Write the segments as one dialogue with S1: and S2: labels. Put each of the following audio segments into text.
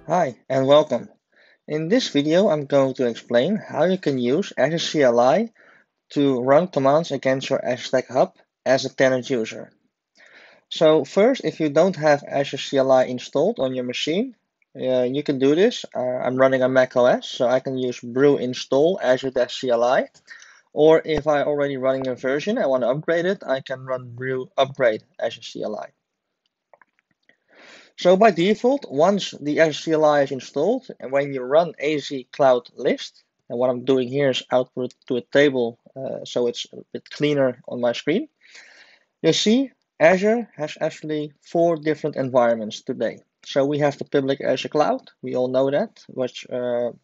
S1: Hi and welcome. In this video, I'm going to explain how you can use Azure CLI to run commands against your Azure Stack Hub as a tenant user. So first, if you don't have Azure CLI installed on your machine, you can do this. I'm running on Mac OS, so I can use brew install Azure-CLI. Or if I already running a version, I want to upgrade it, I can run brew upgrade Azure CLI. So by default, once the Azure CLI is installed, and when you run AZ Cloud List, and what I'm doing here is output to a table, so it's a bit cleaner on my screen, you'll see Azure has actually 4 different environments today. So we have the public Azure Cloud, we all know that, which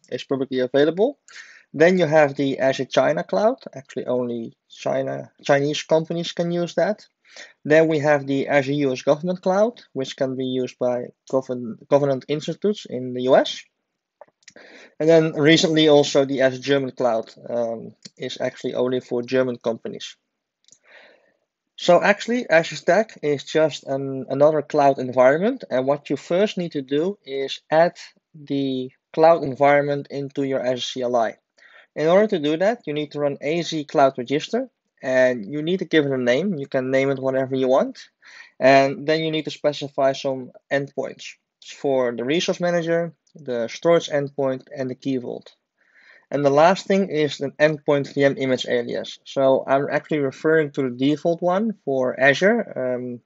S1: is publicly available. Then you have the Azure China Cloud, actually only Chinese companies can use that. Then we have the Azure US Government Cloud, which can be used by government institutes in the US. And then recently also the Azure German Cloud is actually only for German companies. So actually Azure Stack is just another cloud environment, and what you first need to do is add the cloud environment into your Azure CLI. In order to do that, you need to run AZ Cloud Register, and you need to give it a name. You can name it whatever you want. And then you need to specify some endpoints for the resource manager, the storage endpoint, and the key vault. And the last thing is an endpoint VM image alias. So I'm actually referring to the default one for Azure,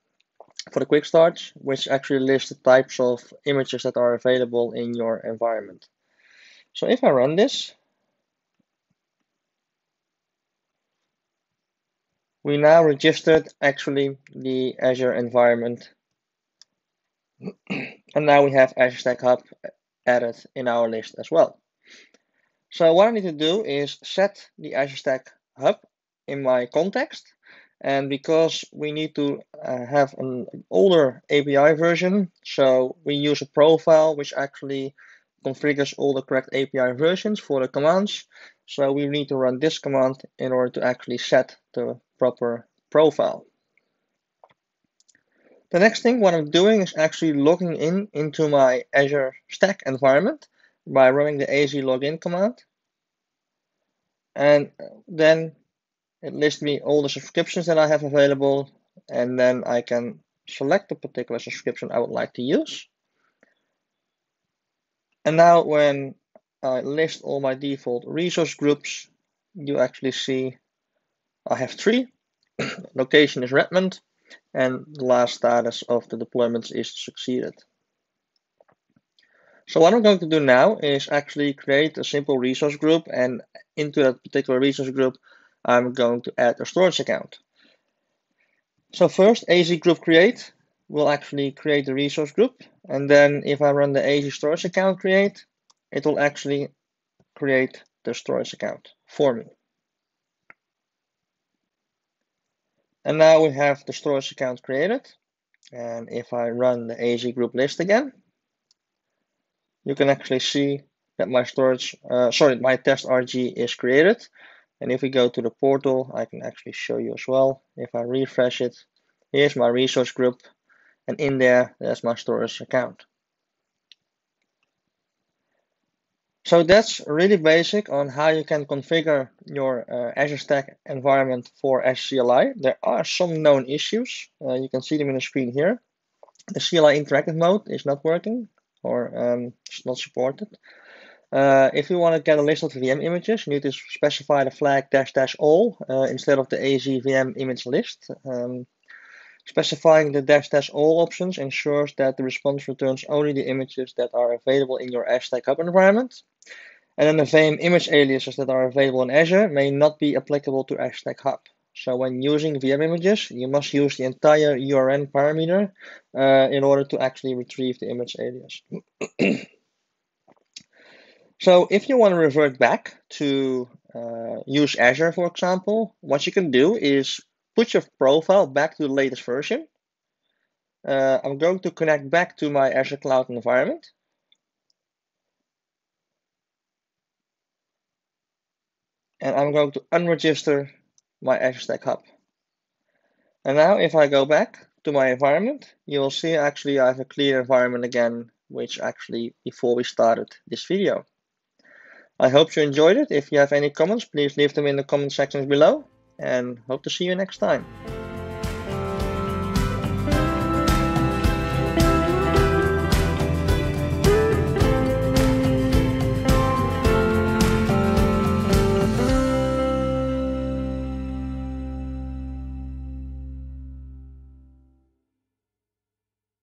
S1: for the quick starts, which actually lists the types of images that are available in your environment. So if I run this, we now registered actually the Azure environment, and now we have Azure Stack Hub added in our list as well. So what I need to do is set the Azure Stack Hub in my context, and because we need to have an older API version, so we use a profile which actually configures all the correct API versions for the commands. So we need to run this command in order to actually set the proper profile. The next thing what I'm doing is actually logging into my Azure Stack environment by running the AZ login command. And then it lists me all the subscriptions that I have available, and then I can select the particular subscription I would like to use. And now when I list all my default resource groups, you actually see I have 3. Location is Redmond, and the last status of the deployments is succeeded. So what I'm going to do now is actually create a simple resource group, and into that particular resource group, I'm going to add a storage account. So first, AZ group create will actually create the resource group, and then if I run the AZ storage account create, it will actually create the storage account for me. And now we have the storage account created, and if I run the AZ group list again, you can actually see that my my test RG is created. And if we go to the portal, I can actually show you as well. If I refresh it, here's my resource group, and in there's my storage account. So that's really basic on how you can configure your Azure Stack environment for Azure CLI. There are some known issues. You can see them in the screen here. The CLI interactive mode is not working, or it's not supported. If you want to get a list of VM images, you need to specify the flag --all instead of the AZ VM image list. Specifying the --all options ensures that the response returns only the images that are available in your Azure Stack Hub environment. And then the VM image aliases that are available in Azure may not be applicable to Azure Stack Hub. So when using VM images, you must use the entire URN parameter in order to actually retrieve the image alias. So if you want to revert back to use Azure, for example, what you can do is put your profile back to the latest version. I'm going to connect back to my Azure Cloud environment. And I'm going to unregister my Azure Stack Hub. And now if I go back to my environment, you will see actually I have a clear environment again which actually before we started this video. I hope you enjoyed it. If you have any comments, please leave them in the comment sections below, and hope to see you next time.